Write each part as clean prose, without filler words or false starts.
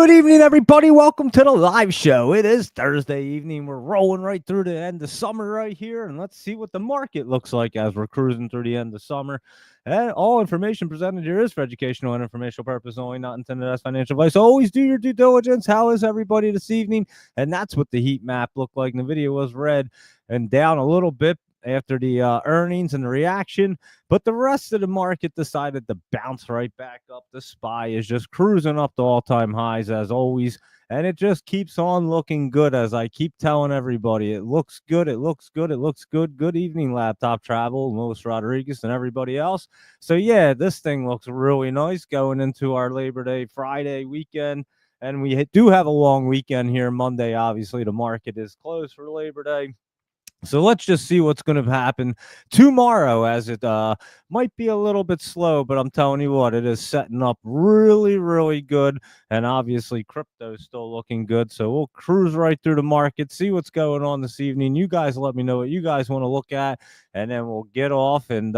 Good evening, everybody. Welcome to the live show. It is Thursday evening. We're rolling right through the end of summer right here, and let's see what the market looks like as we're cruising through the end of summer. And all information presented here is for educational and informational purpose only, not intended as financial advice. Always do your due diligence. How is everybody this evening? And that's what the heat map looked like. And the video was red and down a little bit after the earnings and the reaction, but the rest of the market decided to bounce right back up. The SPY is just cruising up to all-time highs as always, and it just keeps on looking good. As I keep telling everybody, it looks good, it looks good, it looks good. Good evening, Laptop Travel, Luis Rodriguez, and everybody else. So yeah, this thing looks really nice going into our Labor Day Friday weekend, and we do have a long weekend here. Monday, obviously, the market is closed for Labor Day. So let's just see what's going to happen tomorrow, as it might be a little bit slow, but I'm telling you what, it is setting up really, really good. And obviously, crypto is still looking good. So we'll cruise right through the market, see what's going on this evening. You guys let me know what you guys want to look at, and then we'll get off and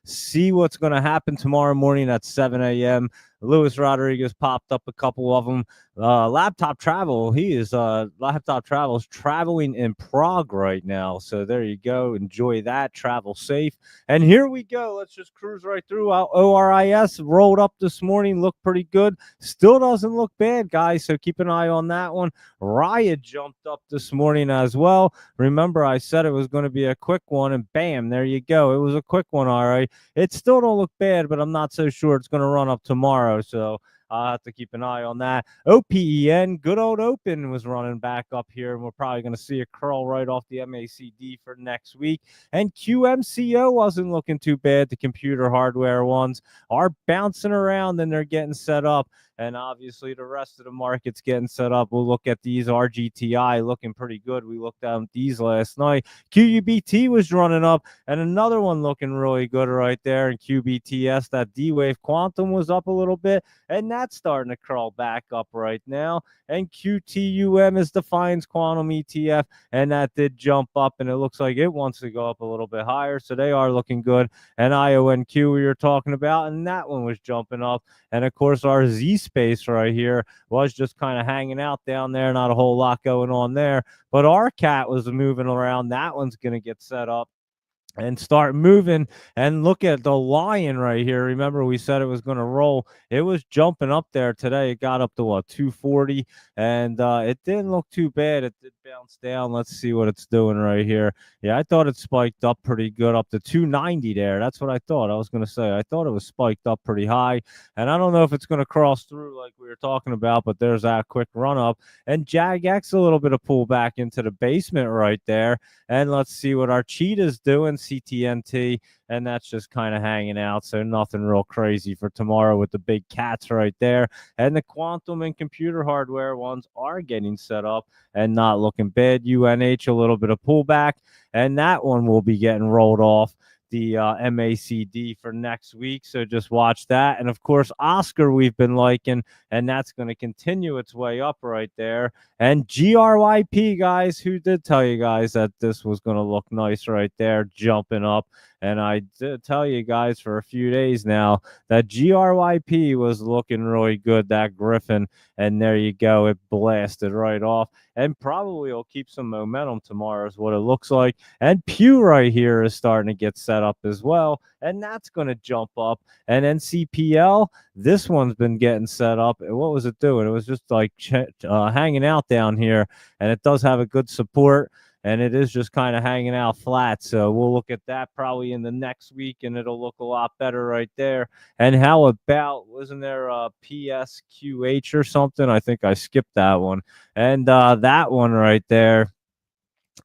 see what's going to happen tomorrow morning at 7 a.m. Luis Rodriguez popped up a couple of them. Laptop Travel, Laptop Travel is traveling in Prague right now. So there you go. Enjoy that. Travel safe. And here we go. Let's just cruise right through. ORIS rolled up this morning, looked pretty good. Still doesn't look bad, guys. So keep an eye on that one. Riot jumped up this morning as well. Remember, I said it was going to be a quick one, and bam, there you go. It was a quick one, all right. It still don't look bad, but I'm not so sure it's going to run up tomorrow. So I'll have to keep an eye on that. OPEN, good old Open, was running back up here, and we're probably going to see a curl right off the MACD for next week. And QMCO wasn't looking too bad. The computer hardware ones are bouncing around, and they're getting set up. And obviously, the rest of the market's getting set up. We'll look at these. RGTI looking pretty good. We looked at these last night. QUBT was running up, and another one looking really good right there. And QBTS, that D-Wave Quantum, was up a little bit, and that's starting to crawl back up right now. And QTUM is Defiance Quantum ETF, and that did jump up, and it looks like it wants to go up a little bit higher. So they are looking good. And IONQ we were talking about, and that one was jumping up. And of course, our Z space right here was just kind of hanging out down there. Not a whole lot going on there. But our cat was moving around. That one's going to get set up and start moving. And look at the lion right here. Remember, we said it was going to roll. It was jumping up there today. It got up to what, 240, and it didn't look too bad. It did bounce down. Let's see what it's doing right here. Yeah, I thought it spiked up pretty good, up to 290 there. That's what I thought. I was going to say, I thought it was spiked up pretty high, and I don't know if it's going to cross through like we were talking about, but there's that quick run up. And JAGX, a little bit of pullback into the basement right there. And let's see what our cheetah's doing, CTNT, and that's just kind of hanging out. So nothing real crazy for tomorrow with the big cats right there. And the quantum and computer hardware ones are getting set up and not looking bad. UNH, a little bit of pullback, and that one will be getting rolled off the MACD for next week. So just watch that. And of course, Oscar we've been liking, and that's going to continue its way up right there. And GRYP, guys, who did tell you guys that this was going to look nice right there, jumping up. And I did tell you guys for a few days now that GRYP was looking really good, that Griffin. And there you go. It blasted right off. And probably will keep some momentum tomorrow is what it looks like. And Pew right here is starting to get set up as well. And that's going to jump up. And NCPL, this one's been getting set up. And what was it doing? It was just like hanging out down here. And it does have a good support. And it is just kind of hanging out flat. So we'll look at that probably in the next week, and it'll look a lot better right there. And how about, wasn't there a PSQH or something? I think I skipped that one. And that one right there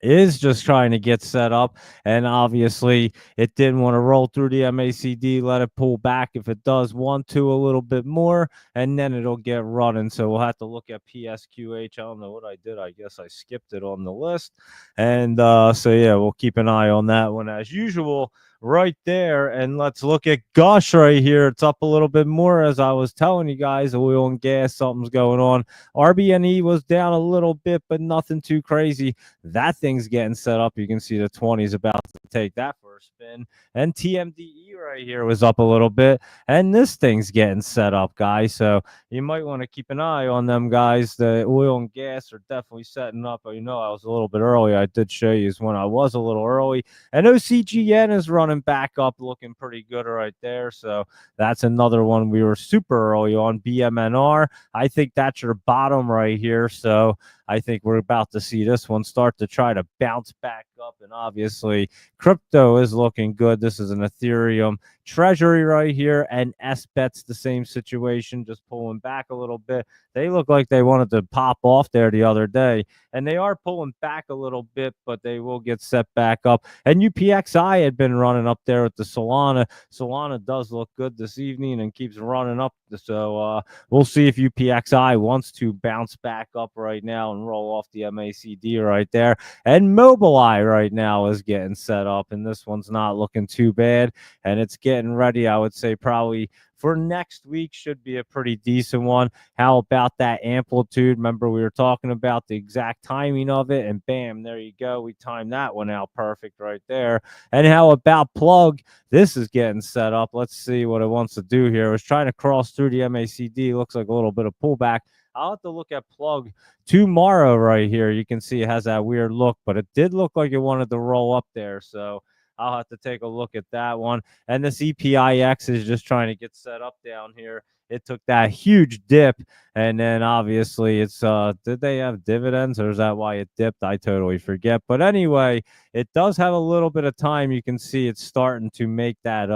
is just trying to get set up, and obviously it didn't want to roll through the MACD, let it pull back. If it does want to a little bit more, and then it'll get running. So we'll have to look at PSQH. I don't know what I did. I guess I skipped it on the list. And so yeah, we'll keep an eye on that one as usual right there. And let's look at Gush right here. It's up a little bit more, as I was telling you guys. Oil and gas, something's going on. RBNE was down a little bit, but nothing too crazy. That thing's getting set up. You can see the 20s about to take that for a spin. And TMDE right here was up a little bit, and this thing's getting set up, guys. So you might want to keep an eye on them, guys. The oil and gas are definitely setting up. But I was a little bit early. I did show you when I was a little early. And OCGN is running back up, looking pretty good right there. So that's another one we were super early on. BMNR, I think that's your bottom right here. So I think we're about to see this one start to try to bounce back up. And obviously, crypto is looking good. This is an Ethereum treasury right here. And SBET's the same situation, just pulling back a little bit. They look like they wanted to pop off there the other day. And they are pulling back a little bit, but they will get set back up. And UPXI had been running up there with the Solana. Solana does look good this evening and keeps running up. So we'll see if UPXI wants to bounce back up right now and roll off the MACD right there. And Mobileye right now is getting set up, and this one's not looking too bad. And it's getting ready, I would say, probably for next week should be a pretty decent one. How about that amplitude? Remember, we were talking about the exact timing of it, and bam, there you go. We timed that one out perfect right there. And how about Plug? This is getting set up. Let's see what it wants to do here. It was trying to cross through the MACD. Looks like a little bit of pullback. I'll have to look at Plug tomorrow right here. You can see it has that weird look, but it did look like it wanted to roll up there. So I'll have to take a look at that one. And this EPIX is just trying to get set up down here. It took that huge dip, and then obviously it's did they have dividends, or is that why it dipped? I totally forget. But anyway, it does have a little bit of time. You can see it's starting to make that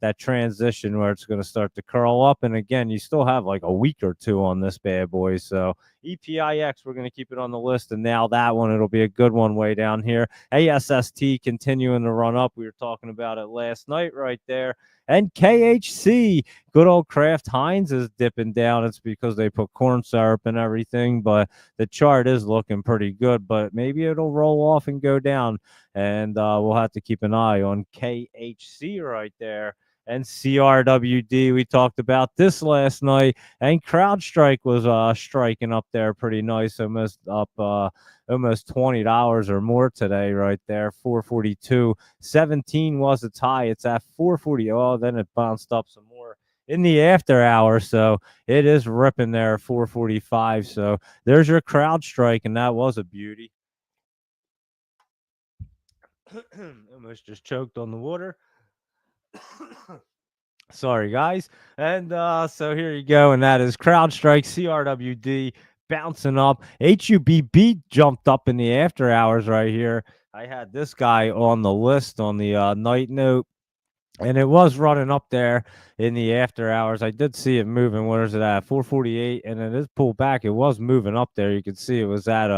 that transition where it's going to start to curl up. And again, you still have like a week or two on this bad boy. So EPIX, we're going to keep it on the list. And now that one, it'll be a good one way down here. ASST continuing to run up. We were talking about it last night right there. And KHC, good old Kraft Heinz is dipping down. It's because they put corn syrup and everything, but the chart is looking pretty good. But maybe it'll roll off and go down. And we'll have to keep an eye on KHC right there. And CRWD, we talked about this last night, and CrowdStrike was striking up there pretty nice, almost up almost $20 or more today right there. 442.17 was its high. It's at 440. Oh, then it bounced up some more in the after hour, so it is ripping there at 445. So there's your CrowdStrike, and that was a beauty. Almost just choked on the water. Sorry, guys. And so here you go. And that is CrowdStrike, CRWD bouncing up. HUBB jumped up in the after hours right here. I had this guy on the list on the night note, and it was running up there in the after hours. I did see it moving. What is it at? 448, and it is pulled back. It was moving up there. You can see it was at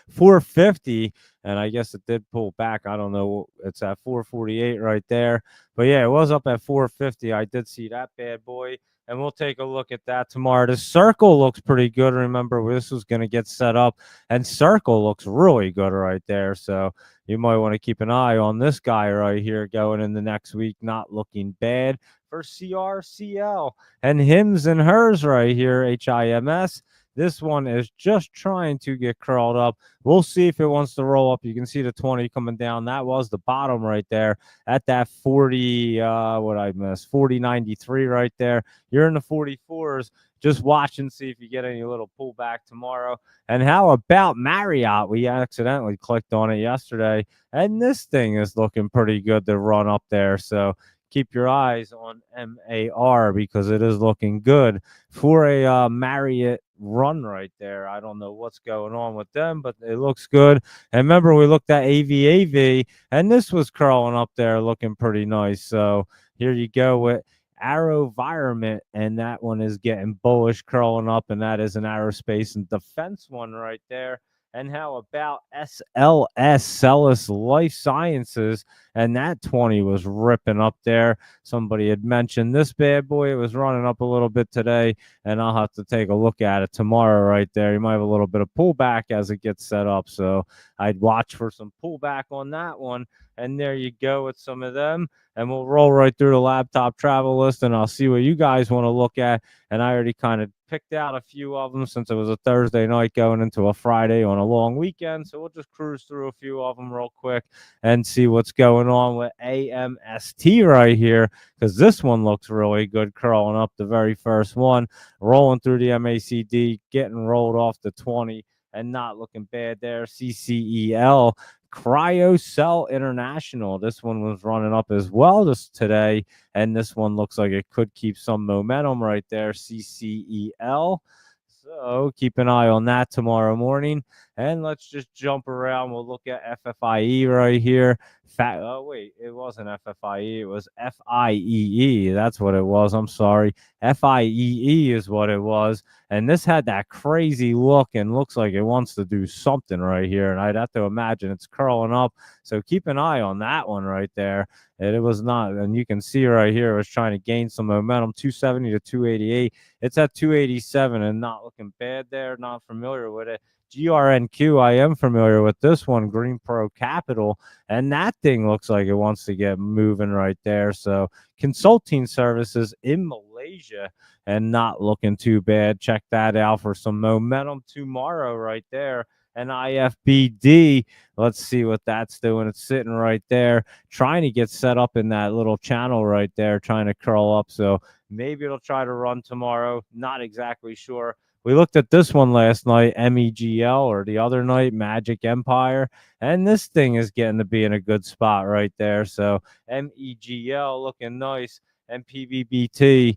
450, and I guess it did pull back. I don't know. It's at 448 right there. But yeah, it was up at 450. I did see that bad boy, and we'll take a look at that tomorrow. The Circle looks pretty good. Remember, this was going to get set up, and Circle looks really good right there. So you might want to keep an eye on this guy right here going in the next week. Not looking bad for CRCL. And Hims and Hers right here, HIMS. This one is just trying to get curled up. We'll see if it wants to roll up. You can see the 20 coming down. That was the bottom right there at that 40, what I missed, 40.93 right there. You're in the 44s. Just watch and see if you get any little pullback tomorrow. And how about Marriott? We accidentally clicked on it yesterday, and this thing is looking pretty good to run up there. So keep your eyes on MAR because it is looking good for a Marriott run right there. I don't know what's going on with them, but it looks good. And remember, we looked at AVAV, and this was curling up there looking pretty nice. So here you go with AeroVironment, and that one is getting bullish, curling up, and that is an aerospace and defense one right there. And how about SLS, SELLAS Life Sciences? And that 20 was ripping up there. Somebody had mentioned this bad boy. It was running up a little bit today, and I'll have to take a look at it tomorrow right there. You might have a little bit of pullback as it gets set up, so I'd watch for some pullback on that one. And there you go with some of them. And we'll roll right through the laptop travel list, and I'll see what you guys want to look at. And I already kind of picked out a few of them since it was a Thursday night going into a Friday on a long weekend. So we'll just cruise through a few of them real quick and see what's going on with AMST right here, because this one looks really good, curling up the very first one, rolling through the MACD, getting rolled off the 20 and not looking bad there. CCEL, Cryocell International. This one was running up as well this today, and this one looks like it could keep some momentum right there. CCEL. So keep an eye on that tomorrow morning. And let's just jump around. We'll look at FFIE right here. Oh, wait, it wasn't FFIE. It was FIEE. That's what it was. I'm sorry. FIEE is what it was. And this had that crazy look and looks like it wants to do something right here. And I'd have to imagine it's curling up. So keep an eye on that one right there. And it was not. And you can see right here, it was trying to gain some momentum, 270 to 288. It's at 287 and not looking bad there. Not familiar with it. GRNQ, I am familiar with this one, Green Pro Capital, and that thing looks like it wants to get moving right there. So consulting services in Malaysia and not looking too bad. Check that out for some momentum tomorrow right there. And IFBD, let's see what that's doing. It's sitting right there, trying to get set up in that little channel right there, trying to curl up. So maybe it'll try to run tomorrow. Not exactly sure. We looked at this one last night, MEGL, or the other night, Magic Empire, and this thing is getting to be in a good spot right there. So MEGL looking nice, and PBBT,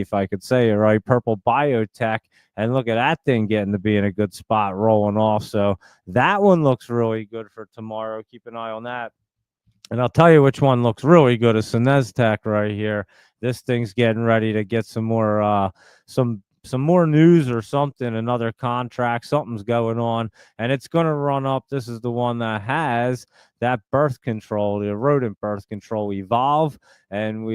if I could say it right, Purple Biotech, and look at that thing getting to be in a good spot, rolling off. So that one looks really good for tomorrow. Keep an eye on that. And I'll tell you which one looks really good is Sinestech right here. This thing's getting ready to get some more some more news or something, another contract, something's going on, and it's going to run up. This is the one that has that birth control, the rodent birth control Evolve, and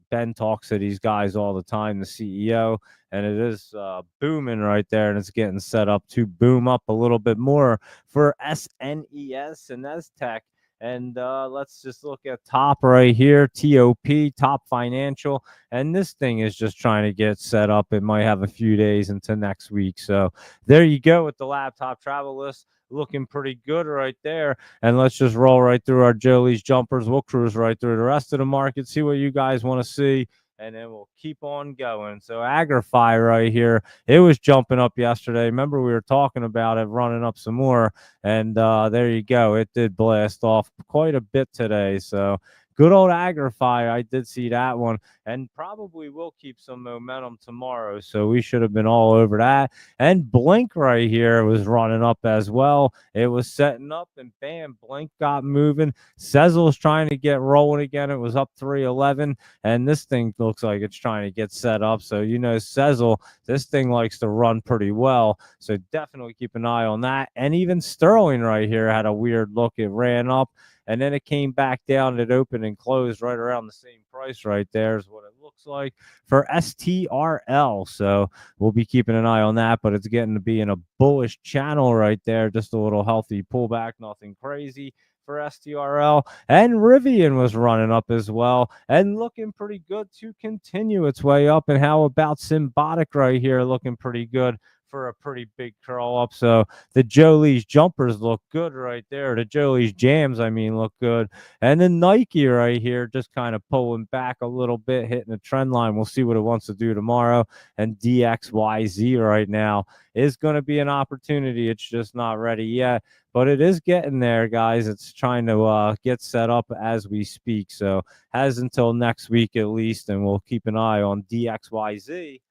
Ben talks to these guys all the time, the CEO, and it is booming right there, and it's getting set up to boom up a little bit more for SNES and Estech. And let's just look at top right here, TOP, Top Financial. And this thing is just trying to get set up. It might have a few days into next week. So there you go with the laptop travel list. Looking pretty good right there. And let's just roll right through our Jolie's jumpers. We'll cruise right through the rest of the market, see what you guys want to see, and then we'll keep on going. So Agrify right here, it was jumping up yesterday. Remember, we were talking about it running up some more, and there you go. It did blast off quite a bit today. So good old Agrify. I did see that one, and probably will keep some momentum tomorrow. So we should have been all over that. And Blink right here was running up as well. It was setting up, and bam, Blink got moving. Sezzle's trying to get rolling again. It was up 311, and this thing looks like it's trying to get set up. So you know, Sezzle, this thing likes to run pretty well. So definitely keep an eye on that. And even Sterling right here had a weird look. It ran up, and then it came back down. It opened and closed right around the same price right there is what it looks like for STRL. So we'll be keeping an eye on that, but it's getting to be in a bullish channel right there. Just a little healthy pullback, nothing crazy for STRL. And Rivian was running up as well and looking pretty good to continue its way up. And how about Symbotic right here looking pretty good for a pretty big curl up. So the Jolie's jumpers look good right there. The Jolie's jams, I mean, look good. And then Nike right here just kind of pulling back a little bit, hitting a trend line. We'll see what it wants to do tomorrow. And DXYZ right now is going to be an opportunity. It's just not ready yet, but it is getting there, guys. It's trying to get set up as we speak. So has until next week at least, and we'll keep an eye on DXYZ.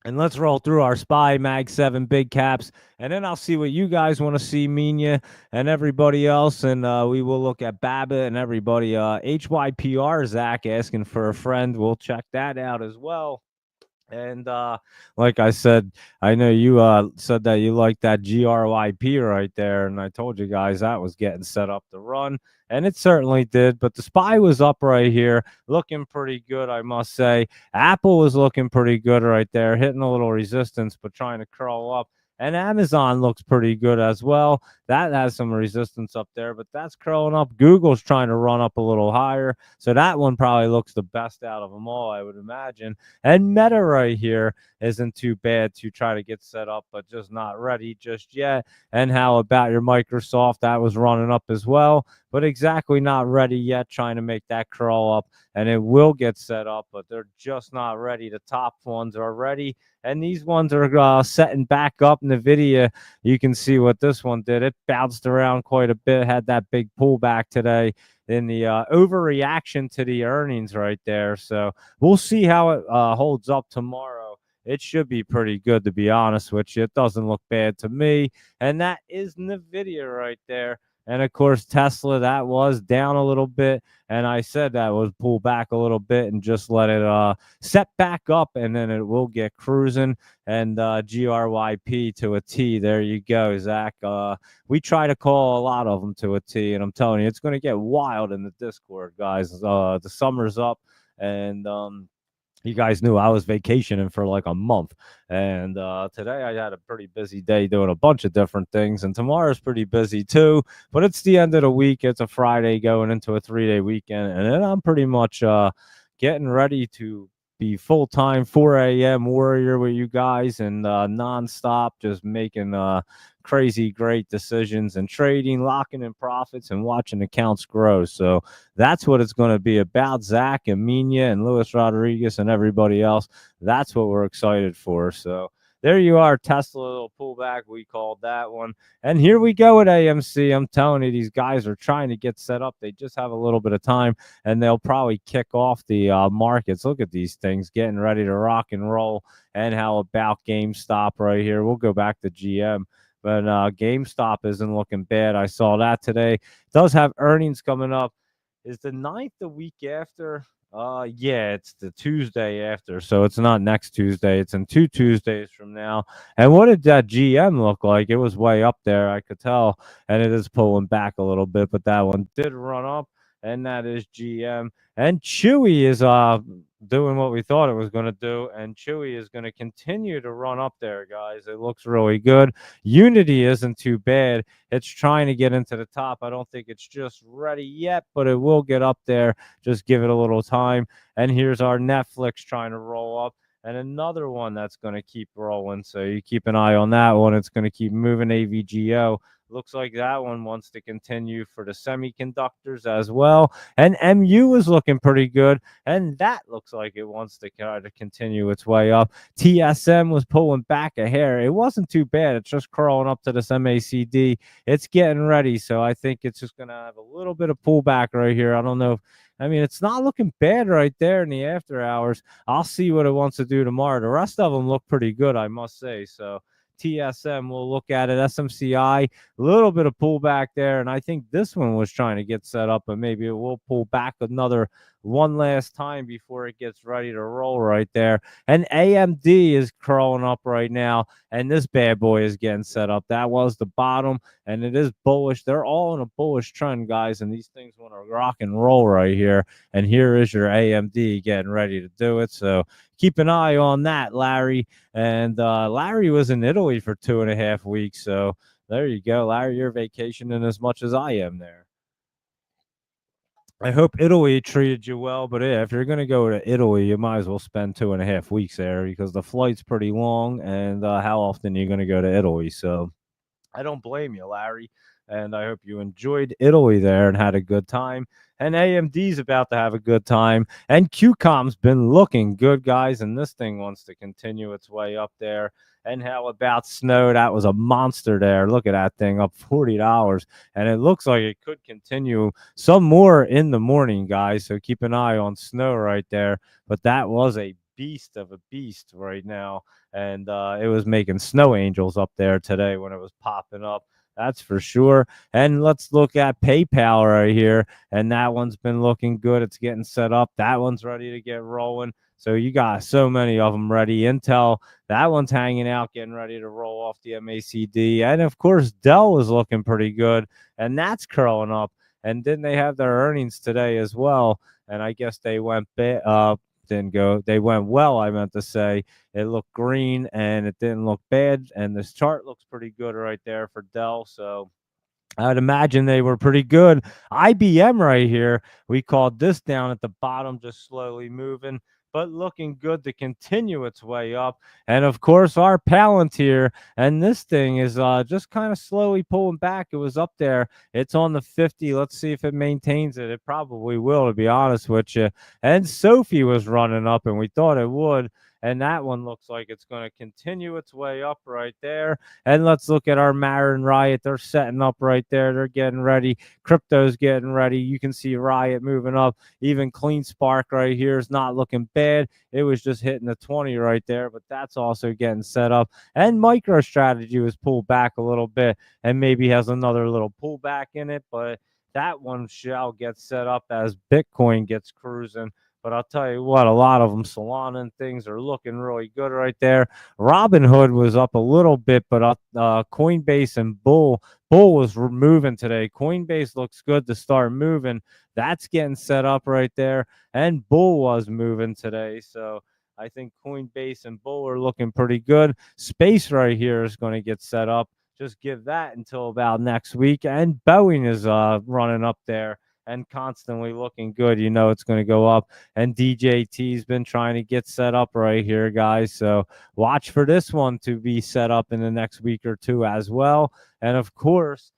And let's roll through our SPY Mag 7 big caps, and then I'll see what you guys want to see, Mina and everybody else, and we will look at Babbitt and everybody. HYPR, Zach asking for a friend. We'll check that out as well. And like I said, I know you said that you like that GRYP right there, and I told you guys that was getting set up to run, and it certainly did. But the SPY was up right here, looking pretty good, I must say. Apple was looking pretty good right there, hitting a little resistance, but trying to curl up. And Amazon looks pretty good as well. That has some resistance up there, but that's curling up. Google's trying to run up a little higher. So that one probably looks the best out of them all, I would imagine. And Meta right here isn't too bad to try to get set up, but just not ready just yet. And how about your Microsoft? That was running up as well, but exactly not ready yet, trying to make that curl up. And it will get set up, but they're just not ready. The top ones are ready, and these ones are setting back up. NVIDIA, you can see what this one did. It bounced around quite a bit, had that big pullback today in the overreaction to the earnings right there. So we'll see how it holds up tomorrow. It should be pretty good, to be honest with you. It doesn't look bad to me. And that is NVIDIA right there. And of course, Tesla, that was down a little bit. And I said that was pull back a little bit and just let it set back up, and then it will get cruising. And GRYP to a T. There you go, Zach. We try to call a lot of them to a T, and I'm telling you, it's going to get wild in the Discord, guys. The summer's up, and you guys knew I was vacationing for like a month. And today I had a pretty busy day doing a bunch of different things. And tomorrow's pretty busy too. But it's the end of the week. It's a Friday going into a 3-day weekend. And then I'm pretty much getting ready to be full-time 4 a.m. warrior with you guys, and nonstop just making crazy great decisions and trading, locking in profits, and watching accounts grow. So that's what it's going to be about. Zach and Mina and Luis Rodriguez and everybody else. That's what we're excited for. So there you are, Tesla, little pullback. We called that one. And here we go at AMC. I'm telling you, these guys are trying to get set up. They just have a little bit of time, and they'll probably kick off the markets. Look at these things getting ready to rock and roll. And how about GameStop right here? We'll go back to GM. But GameStop isn't looking bad. I saw that today. It does have earnings coming up. Is the 9th the week after? Yeah, it's the Tuesday after. So it's not next Tuesday. It's in 2 Tuesdays from now. And what did that GM look like? It was way up there, I could tell. And it is pulling back a little bit, but that one did run up. And that is GM. And Chewy is doing what we thought it was going to do, and Chewy is going to continue to run up there, guys. It looks really good. Unity isn't too bad. It's trying to get into the top. I don't think it's just ready yet, but it will get up there. Just give it a little time. And here's our Netflix trying to roll up, and another one that's going to keep rolling. So you keep an eye on that one. It's going to keep moving. AVGO. Looks like that one wants to continue for the semiconductors as well. And MU is looking pretty good. And that looks like it wants to kind of continue its way up. TSM was pulling back a hair. It wasn't too bad. It's just crawling up to this MACD. It's getting ready. So I think it's just going to have a little bit of pullback right here. I don't know. I mean, it's not looking bad right there in the after hours. I'll see what it wants to do tomorrow. The rest of them look pretty good, I must say. So TSM, we'll look at it. SMCI, a little bit of pullback there, and I think this one was trying to get set up, but maybe it will pull back another one last time before it gets ready to roll right there. And AMD is crawling up right now, and this bad boy is getting set up. That was the bottom, and it is bullish. They're all in a bullish trend, guys, and these things want to rock and roll right here. And here is your AMD getting ready to do it. So keep an eye on that, Larry. And Larry was in Italy for 2.5 weeks. So there you go, Larry. You're vacationing as much as I am there. I hope Italy treated you well, but yeah, if you're going to go to Italy, you might as well spend 2.5 weeks there, because the flight's pretty long, and how often are you going to go to Italy? So I don't blame you, Larry, and I hope you enjoyed Italy there and had a good time. And AMD's about to have a good time, and QCOM's been looking good, guys, and this thing wants to continue its way up there. And how about Snow? That was a monster there. Look at that thing, up $40, and it looks like it could continue some more in the morning, guys. So keep an eye on Snow right there. But that was a beast of a beast right now, and it was making snow angels up there today when it was popping up. That's for sure. And let's look at PayPal right here, and that one's been looking good. It's getting set up. That one's ready to get rolling. So you got so many of them ready. Intel, that one's hanging out, getting ready to roll off the MACD. And of course, Dell was looking pretty good, and that's curling up. And didn't they have their earnings today as well? And I guess they went they went well, I meant to say. It looked green and it didn't look bad, and this chart looks pretty good right there for Dell. So I'd imagine they were pretty good. IBM right here, we called this down at the bottom, just slowly moving, but looking good to continue its way up. And of course, our Palantir, and this thing is just kind of slowly pulling back. It was up there. It's on the 50. Let's see if it maintains it. It probably will, to be honest with you. And Sophie was running up, and we thought it would. And that one looks like it's going to continue its way up right there. And let's look at our Marin Riot. They're setting up right there. They're getting ready. Crypto's getting ready. You can see Riot moving up. Even Clean Spark right here is not looking bad. It was just hitting the 20 right there, but that's also getting set up. And MicroStrategy was pulled back a little bit and maybe has another little pullback in it, but that one shall get set up as Bitcoin gets cruising. But I'll tell you what, a lot of them, Solana and things, are looking really good right there. Robinhood was up a little bit, but Coinbase and Bull was moving today. Coinbase looks good to start moving. That's getting set up right there. And Bull was moving today. So I think Coinbase and Bull are looking pretty good. Space right here is going to get set up. Just give that until about next week. And Boeing is running up there and constantly looking good. You know it's going to go up. And DJT's been trying to get set up right here, guys. So watch for this one to be set up in the next week or two as well. And of course,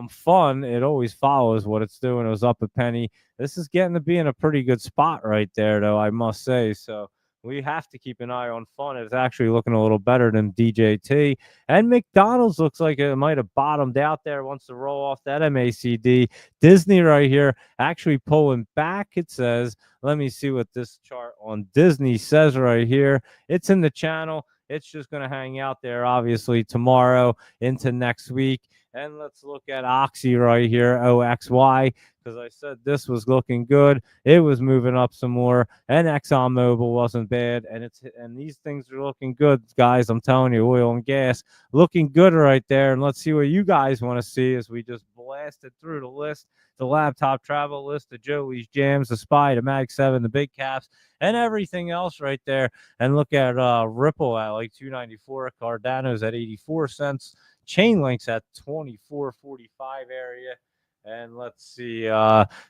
fun, it always follows what it's doing. It was up a penny. This is getting to be in a pretty good spot right there, though, I must say. So we have to keep an eye on fun. It's actually looking a little better than DJT. And McDonald's looks like it might have bottomed out there, wants to roll off that MACD. Disney right here actually pulling back, it says. Let me see what this chart on Disney says right here. It's in the channel. It's just going to hang out there, obviously, tomorrow into next week. And let's look at Oxy right here, OXY, because I said this was looking good. It was moving up some more, and ExxonMobil wasn't bad. And these things are looking good, guys. I'm telling you, oil and gas looking good right there. And let's see what you guys want to see as we just blasted through the list. The laptop travel list, the Joey's Jams, the SPY, the Mag 7, the big caps, and everything else right there. And look at Ripple at like 294, Cardano's at 84 cents, Chainlink's at 24.45 area. And let's see,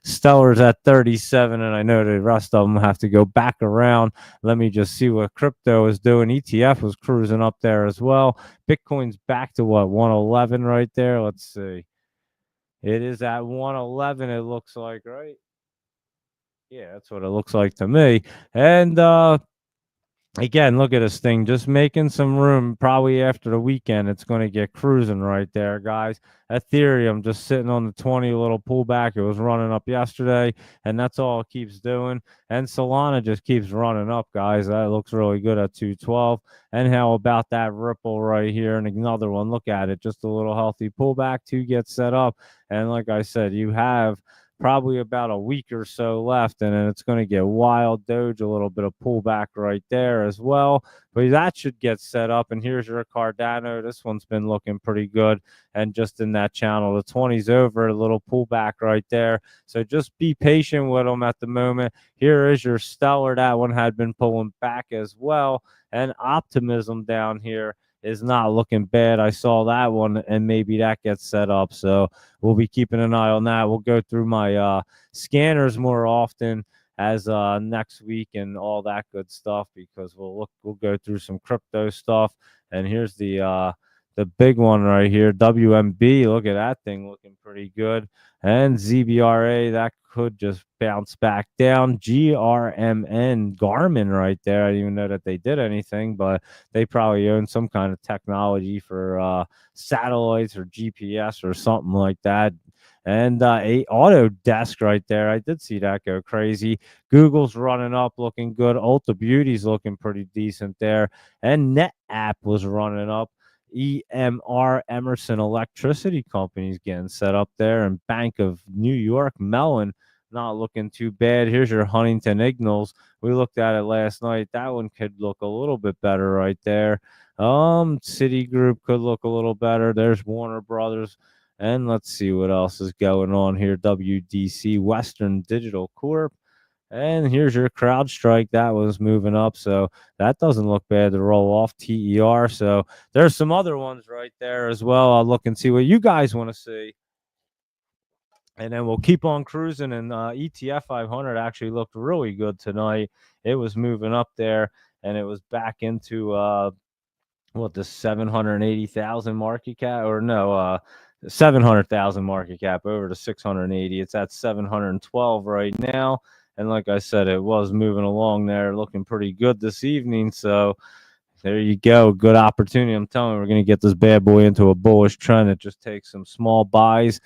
Stellar's at 37, and I know the rest of them have to go back around. Let me just see what crypto is doing. ETF was cruising up there as well. Bitcoin's back to what, 111 right there? Let's see. It is at 111, it looks like, right? Yeah, that's what it looks like to me. And again, look at this thing, just making some room. Probably after the weekend, it's going to get cruising right there, guys. Ethereum just sitting on the 20, little pullback. It was running up yesterday, and that's all it keeps doing. And Solana just keeps running up, guys. That looks really good at 212. And how about that Ripple right here? And another one, look at it, just a little healthy pullback to get set up. And like I said, you have probably about a week or so left, and then it's going to get wild. Doge, a little bit of pullback right there as well, but that should get set up. And here's your Cardano. This one's been looking pretty good, and just in that channel, the 20's over, a little pullback right there. So just be patient with them at the moment. Here is your Stellar. That one had been pulling back as well, and Optimism down here is not looking bad. I saw that one, and maybe that gets set up. So we'll be keeping an eye on that. We'll go through my scanners more often as next week and all that good stuff, because we'll go through some crypto stuff. And here's the big one right here, WMB. Look at that thing looking pretty good. And ZBRA, that could just bounce back down. GRMN, Garmin right there. I didn't even know that they did anything, but they probably own some kind of technology for satellites or GPS or something like that. And a Autodesk right there. I did see that go crazy. Google's running up, looking good. Ulta Beauty's looking pretty decent there. And NetApp was running up. EMR, Emerson Electricity Company's getting set up there, and Bank of New York Mellon not looking too bad. Here's your Huntington Ingalls. We looked at it last night. That one could look a little bit better right there. Citigroup could look a little better. There's Warner Brothers. And let's see what else is going on here. WDC, Western Digital Corp. And here's your CrowdStrike. That was moving up. So that doesn't look bad to roll off TER. So there's some other ones right there as well. I'll look and see what you guys want to see. And then we'll keep on cruising. And ETF 500 actually looked really good tonight. It was moving up there, and it was back into the 780,000 market cap, or no, 700,000 market cap over to 680. It's at 712 right now. And like I said, it was moving along there, looking pretty good this evening. So there you go. Good opportunity. I'm telling you, we're going to get this bad boy into a bullish trend. It just takes some small buys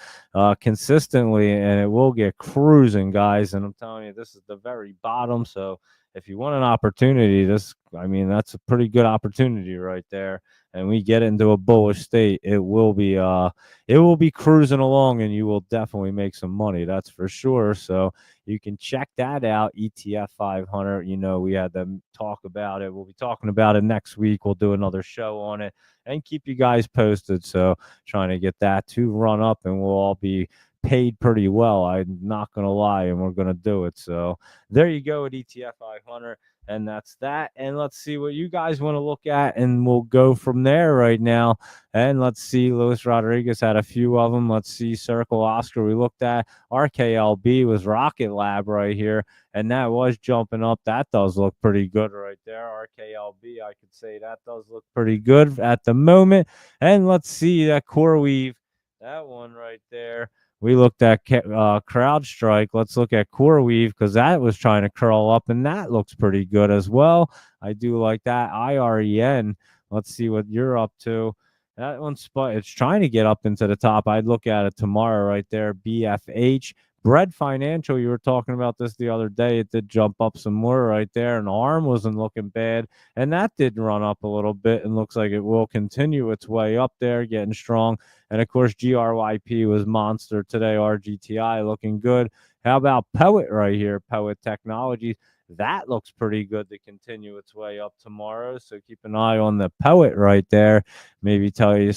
consistently, and it will get cruising, guys. And I'm telling you, this is the very bottom. So if you want an opportunity, that's a pretty good opportunity right there. And we get into a bullish state, it will be cruising along, and you will definitely make some money. That's for sure. So you can check that out, ETF 500. We had them talk about it. We'll be talking about it next week. We'll do another show on it and keep you guys posted. So trying to get that to run up, and we'll all be paid pretty well. I'm not going to lie, and we're going to do it. So there you go at ETF 500. And that's that. And let's see what you guys want to look at, and we'll go from there right now. And let's see, Luis Rodriguez had a few of them. Let's see, Circle Oscar we looked at. RKLB was Rocket Lab right here, and that was jumping up. That does look pretty good right there. RKLB, I could say that does look pretty good at the moment. And let's see that CoreWeave, that one right there. We looked at CrowdStrike. Let's look at CoreWeave, because that was trying to curl up, and that looks pretty good as well. I do like that. IREN. Let's see what you're up to. That one's it's trying to get up into the top. I'd look at it tomorrow right there. BFH. Bread Financial, you were talking about this the other day. It did jump up some more right there, and ARM wasn't looking bad. And that did run up a little bit, and looks like it will continue its way up there, getting strong. And of course, GRYP was monster today. RGTI looking good. How about Poet right here? Poet Technologies. That looks pretty good to continue its way up tomorrow. So keep an eye on the Poet right there. Maybe tell you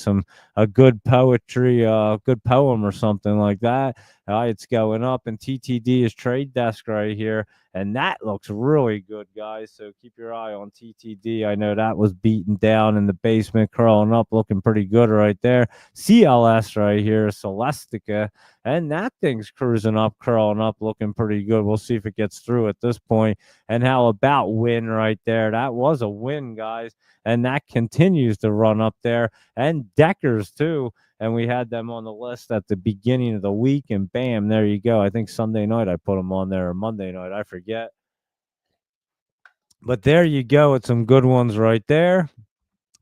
a good poetry, good poem or something like that. It's going up, and TTD is Trade Desk right here. And that looks really good, guys. So keep your eye on TTD. I know that was beaten down in the basement, curling up, looking pretty good right there. CLS right here, Celestica. And that thing's cruising up, curling up, looking pretty good. We'll see if it gets through at this point. And how about Win right there? That was a win, guys. And that continues to run up there. And Deckers, too. And we had them on the list at the beginning of the week, and bam, there you go. I think Sunday night I put them on there, or Monday night, I forget. But there you go. It's some good ones right there.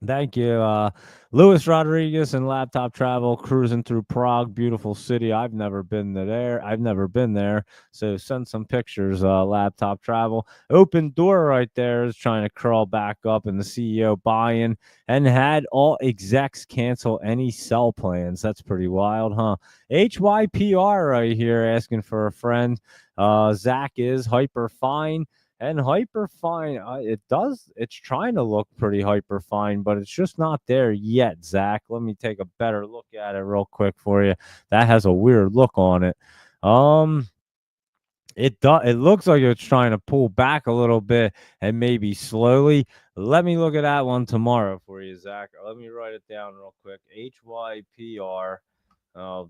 Thank you, Luis Rodriguez and Laptop Travel, cruising through Prague, beautiful city. I've never been there. So send some pictures, Laptop Travel. Open Door right there is trying to crawl back up, and the CEO buying, and had all execs cancel any sell plans. That's pretty wild, huh? HYPR right here asking for a friend. Zach is hyper fine. And hyper fine, it's trying to look pretty hyper fine, but it's just not there yet, Zach. Let me take a better look at it real quick for you. That has a weird look on it. It looks like it's trying to pull back a little bit, and maybe slowly. Let me look at that one tomorrow for you, Zach. Let me write it down real quick. HYPR. I'll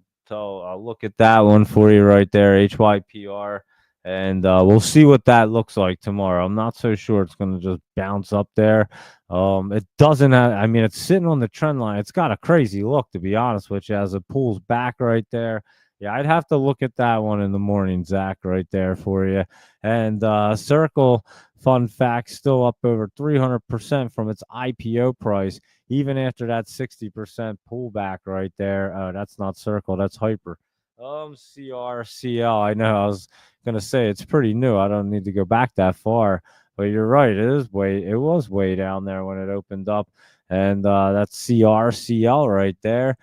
look at that one for you right there. HYPR. And we'll see what that looks like tomorrow. I'm not so sure it's going to just bounce up there. It doesn't have, it's sitting on the trend line. It's got a crazy look, to be honest with you, as it pulls back right there. Yeah, I'd have to look at that one in the morning, Zach, right there for you. And Circle, fun fact, still up over 300% from its IPO price, even after that 60% pullback right there. Oh, that's not Circle, that's Hyper. CRCL, I know I was going to say it's pretty new. I don't need to go back that far. But you're right, it was way down there when it opened up. And that's CRCL right there.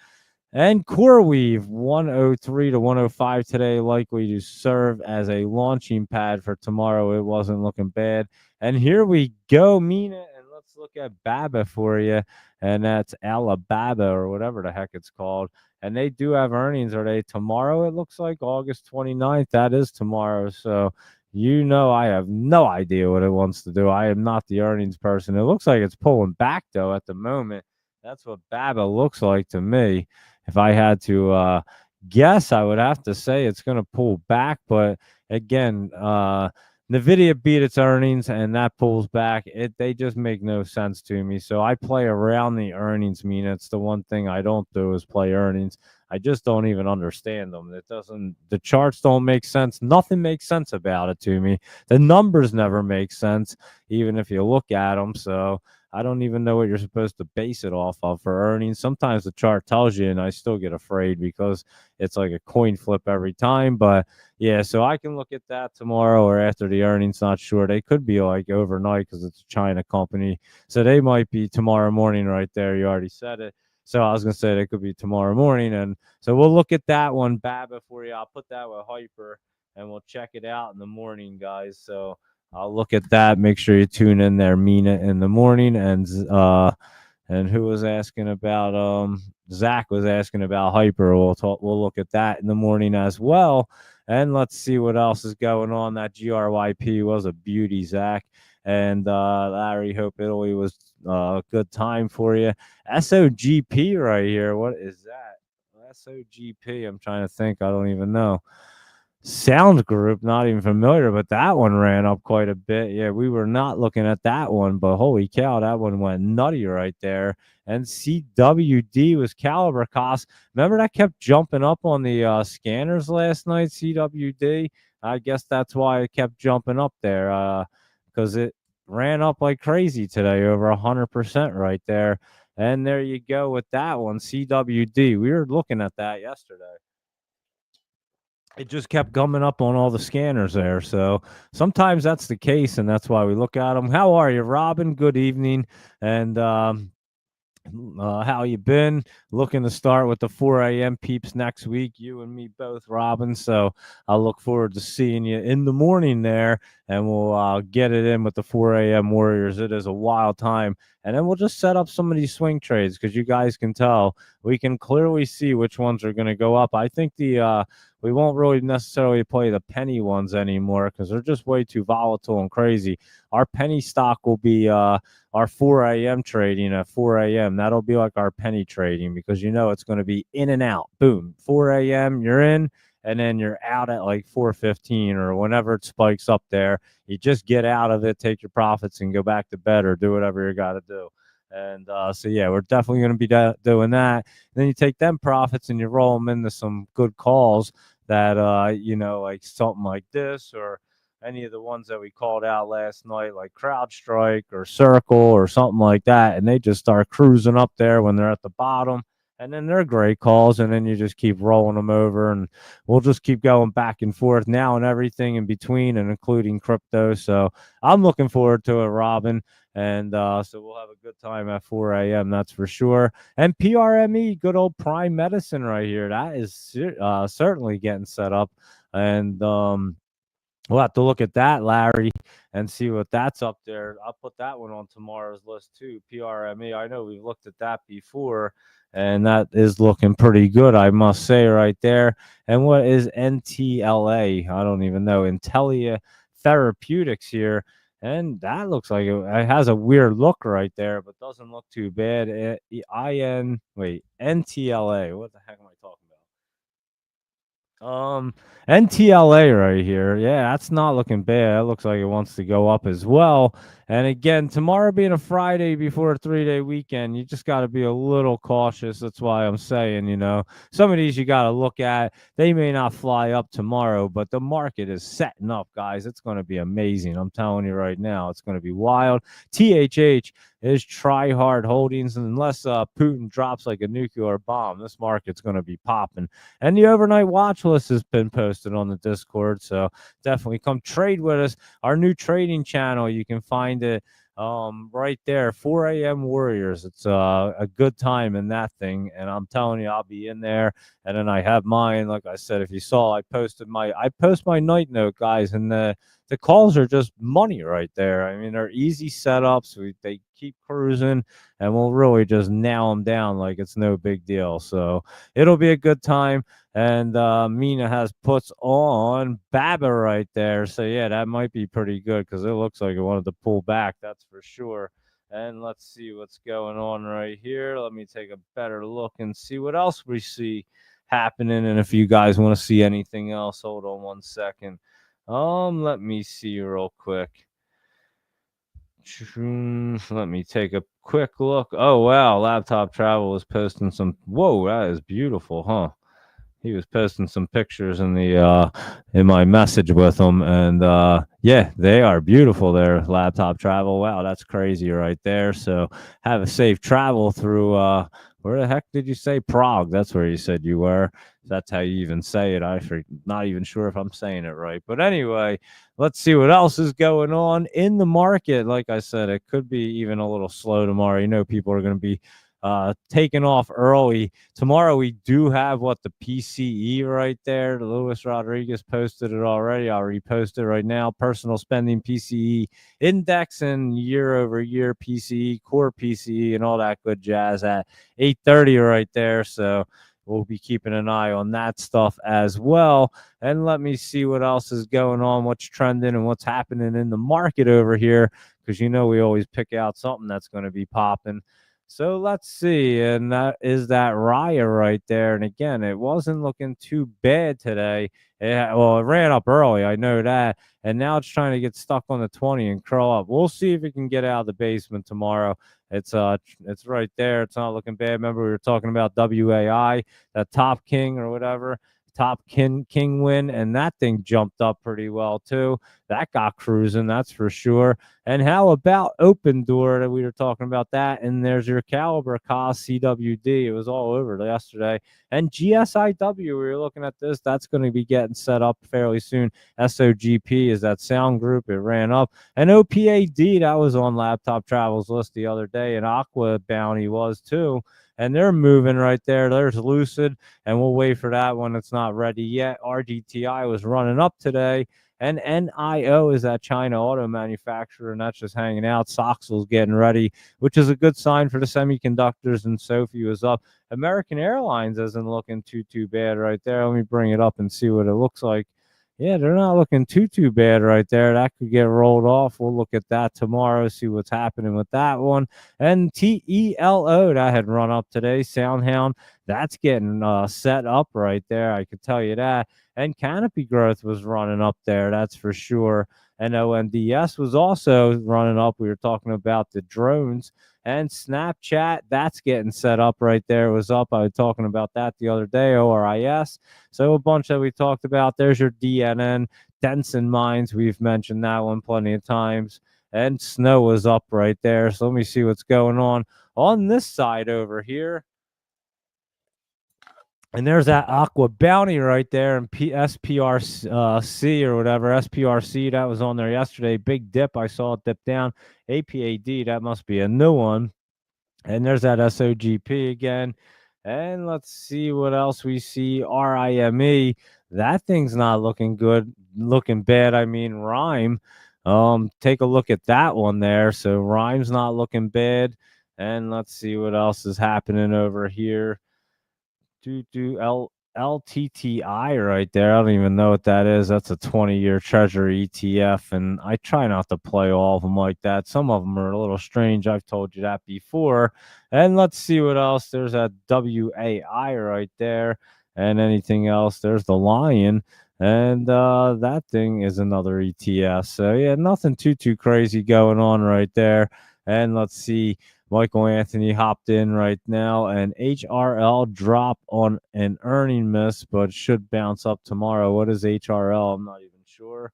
And CoreWeave 103 to 105 today, likely to serve as a launching pad for tomorrow. It wasn't looking bad. And here we go, Mina, and let's look at BABA for you. And that's Alibaba, or whatever the heck it's called. And they do have earnings. Are they tomorrow? It looks like August 29th. That is tomorrow. So I have no idea what it wants to do. I am not the earnings person. It looks like it's pulling back though at the moment. That's what BABA looks like to me. If I had to guess, I would have to say it's going to pull back. But again, Nvidia beat its earnings and that pulls back. They just make no sense to me. So I play around the earnings. It's the one thing I don't do is play earnings. I just don't even understand them. The charts don't make sense. Nothing makes sense about it to me. The numbers never make sense, even if you look at them. So I don't even know what you're supposed to base it off of for earnings. Sometimes the chart tells you, and I still get afraid because it's like a coin flip every time. But yeah, so I can look at that tomorrow or after the earnings. Not sure. They could be like overnight because it's a China company. So they might be tomorrow morning right there. You already said it. So I was gonna say they could be tomorrow morning, and so we'll look at that one, BABA, for you. I'll put that with Hyper, and we'll check it out in the morning, guys. So I'll look at that. Make sure you tune in there, Mina, in the morning, and who was asking about Zach was asking about Hyper. We'll look at that in the morning as well. And let's see what else is going on. That GRYP was a beauty, Zach. And Larry, hope Italy was a good time for you. SOGP right here. What is that? SOGP. I'm trying to think. I don't even know. Sound Group, not even familiar, but that one ran up quite a bit. Yeah, we were not looking at that one, but holy cow, that one went nutty right there. And CWD was Caliber cost. Remember that kept jumping up on the scanners last night, CWD? I guess that's why it kept jumping up there because it ran up like crazy today, over 100% right there. And there you go with that one, CWD. We were looking at that yesterday. It just kept gumming up on all the scanners there. So sometimes that's the case, and that's why we look at them. How are you, Robin? Good evening. And how you been? Looking to start with the 4 a.m. peeps next week. You and me both, Robin. So I look forward to seeing you in the morning there, and we'll get it in with the 4 a.m. Warriors. It is a wild time. And then we'll just set up some of these swing trades because you guys can tell we can clearly see which ones are going to go up. I think we won't really necessarily play the penny ones anymore because they're just way too volatile and crazy. Our penny stock will be our 4 a.m. trading at 4 a.m. That'll be like our penny trading because it's going to be in and out. Boom, 4 a.m. you're in, and then you're out at like 4:15 or whenever it spikes up there. You just get out of it, take your profits, and go back to bed or do whatever you got to do. And so yeah, we're definitely going to be doing that. And then you take them profits and you roll them into some good calls that like something like this or any of the ones that we called out last night, like CrowdStrike or Circle or something like that, and they just start cruising up there when they're at the bottom. And then they're great calls, and then you just keep rolling them over, and we'll just keep going back and forth now and everything in between, and including crypto. So I'm looking forward to it, Robin. And so we'll have a good time at 4 a.m. That's for sure. And PRME, good old Prime Medicine right here. That is certainly getting set up. And we'll have to look at that, Larry, and see what that's up there. I'll put that one on tomorrow's list too. PRME. I know we've looked at that before, and that is looking pretty good, I must say, right there. And what is NTLA? I don't even know. Intellia Therapeutics here. And that looks like it has a weird look right there, but doesn't look too bad. NTLA. What the heck am I talking about? NTLA right here. Yeah, that's not looking bad. It looks like it wants to go up as well. And again, tomorrow being a Friday before a 3-day weekend, you just got to be a little cautious. That's why I'm saying, some of these you got to look at. They may not fly up tomorrow, but the market is setting up, guys. It's going to be amazing. I'm telling you right now, it's going to be wild. THH is Try Hard Holdings, and unless Putin drops like a nuclear bomb, this market's going to be popping. And the overnight watch list has been posted on the Discord, so definitely come trade with us. Our new trading channel, you can find it right there, 4 a.m. Warriors. It's a good time in that thing, and I'm telling you, I'll be in there. And then I have mine. Like I said, if you saw, I post my night note, guys, and the calls are just money right there. I mean, they're easy setups. They keep cruising, and we'll really just nail them down like it's no big deal. So it'll be a good time. And Mina has puts on Baba right there. So yeah, that might be pretty good because it looks like it wanted to pull back. That's for sure. And let's see what's going on right here. Let me take a better look and see what else we see happening. And if you guys want to see anything else, hold on one second. Let me see real quick. Let me take a quick look. Oh wow, Laptop Travel is posting some. Whoa, that is beautiful, huh? He was posting some pictures in my message with him, and yeah, they are beautiful there. Laptop Travel, wow, that's crazy right there. So have a safe travel through where the heck did you say? Prague? That's where you said you were. That's how you even say it. Not even sure if I'm saying it right, but anyway, let's see what else is going on in the market. Like I said, it could be even a little slow tomorrow. You know, people are going to be taking off early. Tomorrow we do have the PCE right there. Luis Rodriguez posted it already. I'll repost it right now. Personal spending PCE index and year over year PCE, core PCE, and all that good jazz at 8:30 right there. So we'll be keeping an eye on that stuff as well. And let me see what else is going on, what's trending, and what's happening in the market over here. Because you know we always pick out something that's going to be popping. So let's see, and that is that Raya right there. And again, it wasn't looking too bad today. Well, it ran up early, I know that, and now it's trying to get stuck on the 20 and curl up. We'll see if it can get out of the basement tomorrow. It's right there. It's not looking bad. Remember, we were talking about WAI, that Top King or whatever. Top King win, and that thing jumped up pretty well too. That got cruising, that's for sure. And how about Open Door? That we were talking about that. And there's your Caliber cost CWD. It was all over yesterday. And GSIW, we were looking at this. That's going to be getting set up fairly soon. SOGP is that sound group. It ran up. And OPAD, that was on Laptop Travel's list the other day. And Aqua Bounty was too. And they're moving right there. There's Lucid, and we'll wait for that one. It's not ready yet. RGTI was running up today. And NIO is that China auto manufacturer, and that's just hanging out. Soxel's getting ready, which is a good sign for the semiconductors, and Sophie was up. American Airlines isn't looking too bad right there. Let me bring it up and see what it looks like. Yeah, they're not looking too bad right there. That could get rolled off. We'll look at that tomorrow, see what's happening with that one. And TELO, that had run up today. Soundhound, that's getting set up right there. I could tell you that. And Canopy Growth was running up there, that's for sure. And OMDS was also running up. We were talking about the drones. And Snapchat, that's getting set up right there. It was up. I was talking about that the other day, ORIS. So a bunch that we talked about. There's your DNN, Denson Mines. We've mentioned that one plenty of times. And Snow was up right there. So let me see what's going on this side over here. And there's that Aqua Bounty right there, and SPRC or whatever, SPRC, that was on there yesterday. Big dip. I saw it dip down. APAD, that must be a new one. And there's that SOGP again. And let's see what else we see. RIME. That thing's not looking good, looking bad. I mean, Rhyme. Take a look at that one there. So Rhyme's not looking bad. And let's see what else is happening over here. LTTI right there. I don't even know what that is. That's a 20-year Treasury ETF, and I try not to play all of them like that. Some of them are a little strange. I've told you that before. And let's see what else. There's a WAI right there, and anything else. There's the Lion, and that thing is another ETF. So yeah, nothing too crazy going on right there. And let's see. Michael Anthony hopped in right now, and HRL drop on an earning miss, but should bounce up tomorrow. What is HRL? I'm not even sure.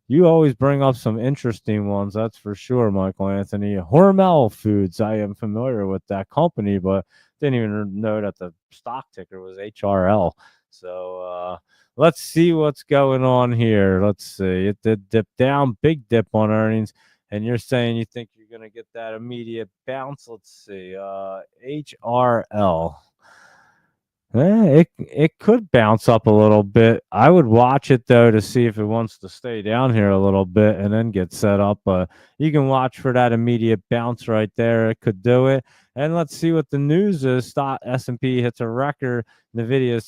You always bring up some interesting ones, that's for sure, Michael Anthony. Hormel Foods, I am familiar with that company, but didn't even know that the stock ticker was HRL. So let's see what's going on here. Let's see. It did dip down, big dip on earnings. And you're saying you think you're going to get that immediate bounce. Let's see. HRL. It could bounce up a little bit. I would watch it though to see if it wants to stay down here a little bit and then get set up. But you can watch for that immediate bounce right there. It could do it. And let's see what the news is. Stock S&P hits a record. Nvidia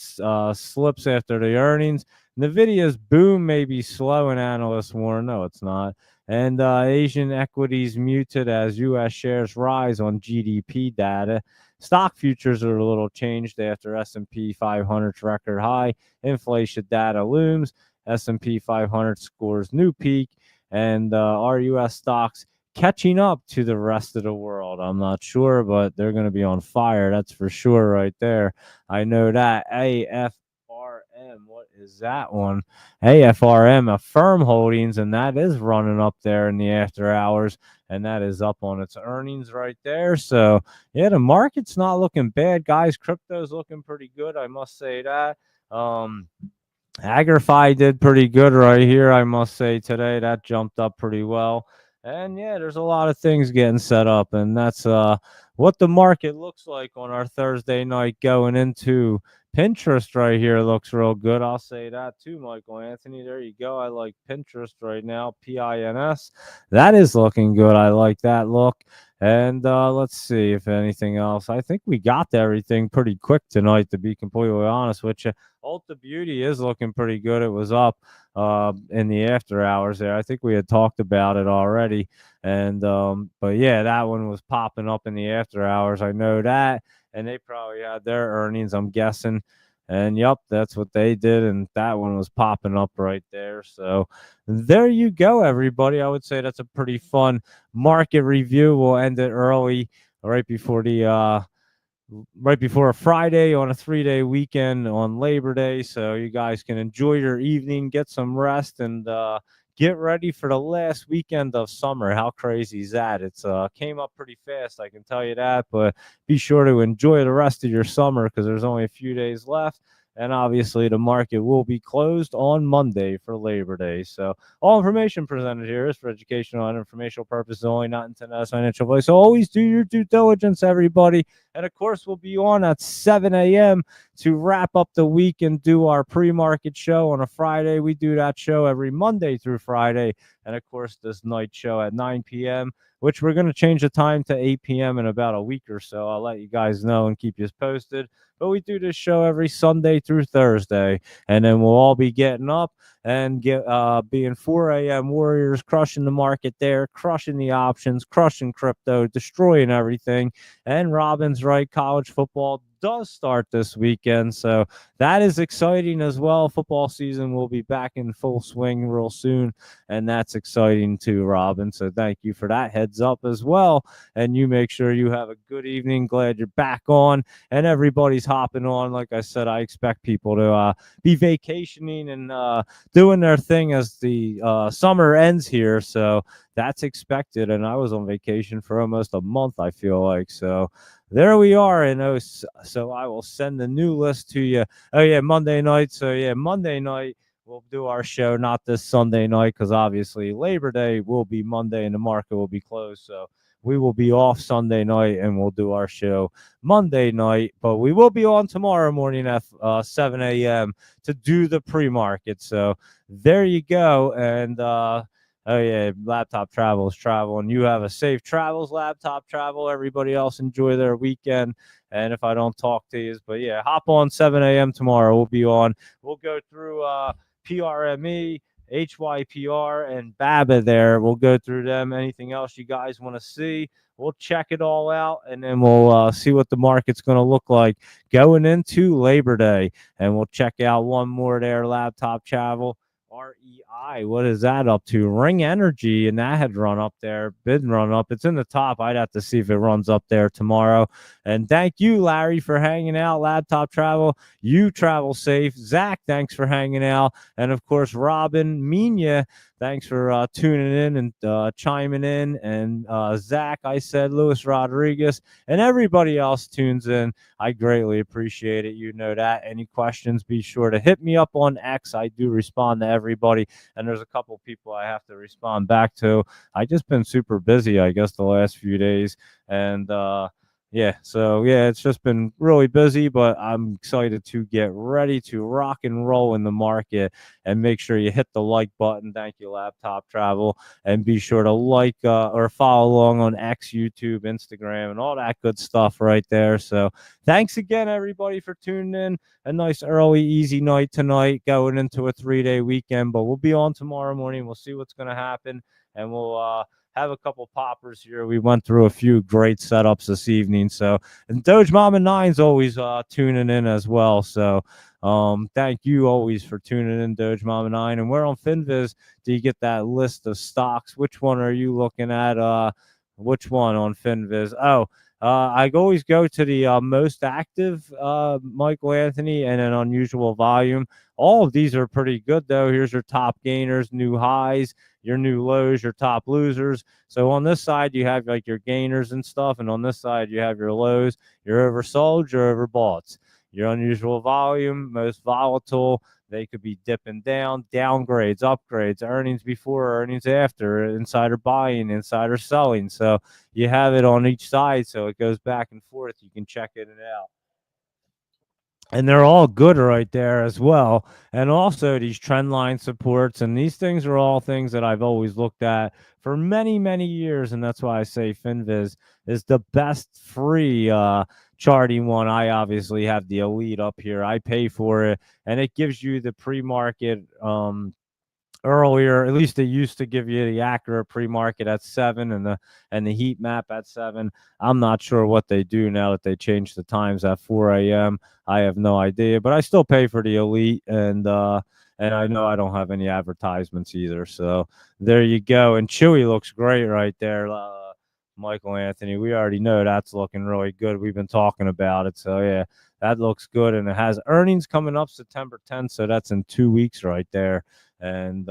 slips after the earnings. Nvidia's boom may be slow, and analysts warn. No, it's not. And Asian equities muted as U.S. shares rise on GDP data. Stock futures are a little changed after S&P 500's record high. Inflation data looms. S&P 500 scores new peak, and our U.S. stocks catching up to the rest of the world. I'm not sure, but they're going to be on fire. That's for sure right there. I know that. AFRM, what is that one? AFRM, Affirm Holdings, and that is running up there in the after hours, and that is up on its earnings right there. So, yeah, the market's not looking bad, guys. Crypto's looking pretty good, I must say that. Agrify did pretty good right here, I must say, today. That jumped up pretty well. And yeah, there's a lot of things getting set up, and that's what the market looks like on our Thursday night going into Pinterest right here. Looks real good. I'll say that too, Michael Anthony. There you go. I like Pinterest right now. PINS. That is looking good. I like that look. And let's see if anything else. I think we got everything pretty quick tonight, to be completely honest with you. Ulta Beauty is looking pretty good. It was up in the after hours there. I think we had talked about it already. And but yeah, that one was popping up in the after hours. I know that. And they probably had their earnings, I'm guessing. And yep, that's what they did. And that one was popping up right there. So there you go, everybody. I would say that's a pretty fun market review. We'll end it early, right before a Friday on a 3-day weekend on Labor Day. So you guys can enjoy your evening, get some rest, and get ready for the last weekend of summer. How crazy is that? It's came up pretty fast, I can tell you that. But be sure to enjoy the rest of your summer because there's only a few days left. And obviously, the market will be closed on Monday for Labor Day. So, all information presented here is for educational and informational purposes only, not intended as financial advice. So, always do your due diligence, everybody. And of course, we'll be on at 7 a.m. to wrap up the week and do our pre-market show on a Friday. We do that show every Monday through Friday. And of course, this night show at 9 p.m., which we're going to change the time to 8 p.m. in about a week or so. I'll let you guys know and keep you posted. But we do this show every Sunday through Thursday. And then we'll all be getting up and being 4 a.m. warriors, crushing the market there, crushing the options, crushing crypto, destroying everything. And Robin's right, college football does start this weekend, so that is exciting as well. Football season will be back in full swing real soon, and that's exciting too, Robin. So thank you for that heads up as well. And you make sure you have a good evening. Glad you're back on, and everybody's hopping on. Like I said, I expect people to be vacationing and doing their thing as the summer ends here. So that's expected. And I was on vacation for almost a month, I feel like. So there we are. And so I will send the new list to you. Oh, yeah, Monday night. So, yeah, Monday night we'll do our show, not this Sunday night, because obviously Labor Day will be Monday and the market will be closed. So we will be off Sunday night and we'll do our show Monday night. But we will be on tomorrow morning at 7 a.m. to do the pre-market. So there you go. And oh yeah, Laptop Travel is traveling. You have a safe travels, Laptop Travel. Everybody else enjoy their weekend. And if I don't talk to you, but yeah, hop on 7 a.m. tomorrow. We'll be on. We'll go through PRME, HYPR, and BABA there. We'll go through them. Anything else you guys want to see, we'll check it all out, and then we'll see what the market's going to look like going into Labor Day. And we'll check out one more there, Laptop Travel. REI, what is that up to? Ring Energy, and that had run up there, been run up. It's in the top. I'd have to see if it runs up there tomorrow. And thank you, Larry, for hanging out. Laptop Travel, you travel safe. Zach, thanks for hanging out. And of course, Robin, Mina, thanks for tuning in and chiming in. And Zach, I said, Luis Rodriguez, and everybody else tunes in. I greatly appreciate it. You know that. Any questions, be sure to hit me up on X. I do respond to everybody. And there's a couple people I have to respond back to. I just been super busy, I guess, the last few days. And Yeah, so yeah, it's just been really busy, but I'm excited to get ready to rock and roll in the market. And make sure you hit the like button. Thank you, Laptop Travel, and be sure to like or follow along on X, YouTube, Instagram, and all that good stuff right there. So thanks again, everybody, for tuning in. A nice early, easy night tonight, going into a 3-day weekend. But we'll be on tomorrow morning. We'll see what's going to happen, and we'll have a couple poppers here. We went through a few great setups this evening. So, and Doge Mama Nine's always tuning in as well. So, thank you always for tuning in, Doge Mama Nine. And where on FinViz do you get that list of stocks? Which one are you looking at? Which one on FinViz? Oh, I always go to the most active, Michael Anthony, and an unusual volume. All of these are pretty good, though. Here's your top gainers, new highs, your new lows, your top losers. So on this side, you have like your gainers and stuff. And on this side, you have your lows, your oversold, your overboughts, your unusual volume, most volatile. They could be dipping down, downgrades, upgrades, earnings before, earnings after, insider buying, insider selling. So you have it on each side. So it goes back and forth. You can check it out. And they're all good right there as well. And also these trend line supports, and these things are all things that I've always looked at for many, many years. And that's why I say FinViz is the best free charting one. I obviously have the Elite up here. I pay for it, and it gives you the pre-market earlier. At least they used to give you the accurate pre-market at 7 and the heat map at 7. I'm not sure what they do now that they changed the times at 4 a.m. I have no idea, but I still pay for the Elite, and I know I don't have any advertisements either. So there you go. And Chewy looks great right there. Michael Anthony, we already know that's looking really good. We've been talking about it. So yeah, that looks good. And it has earnings coming up September 10th. So that's in 2 weeks right there. And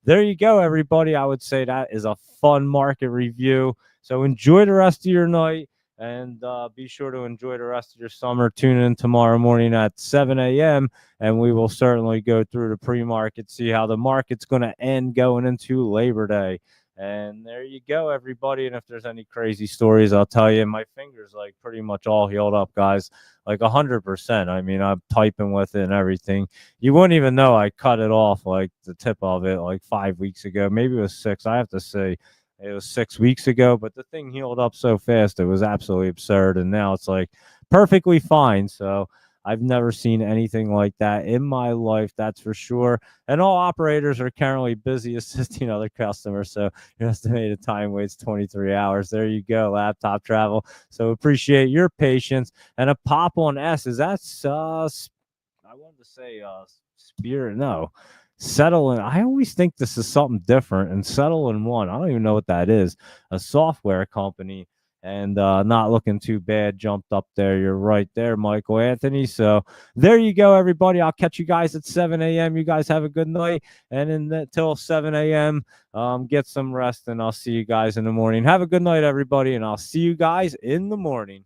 there you go, everybody. I would say that is a fun market review. So enjoy the rest of your night, and be sure to enjoy the rest of your summer. Tune in tomorrow morning at 7 a.m., and we will certainly go through the pre-market, see how the market's going to end going into Labor Day. And there you go, everybody. And if there's any crazy stories, I'll tell you. My finger's like pretty much all healed up, guys. Like 100%. I mean, I'm typing with it and everything. You wouldn't even know I cut it off, like the tip of it, like 5 weeks ago. Maybe it was 6. I have to say it was 6 weeks ago, but the thing healed up so fast. It was absolutely absurd. And now it's like perfectly fine. So I've never seen anything like that in my life, that's for sure. And all operators are currently busy assisting other customers. So your estimated time waits 23 hours. There you go, Laptop Travel. So appreciate your patience. And a pop on S, is that I wanted to say Spirit. No, Settle in. I always think this is something different. And Settle in One, I don't even know what that is. A software company, and not looking too bad. Jumped up there. You're right there, Michael Anthony. So there you go, everybody. I'll catch you guys at 7 a.m. You guys have a good night, and until 7 a.m., get some rest, and I'll see you guys in the morning. Have a good night, everybody, and I'll see you guys in the morning.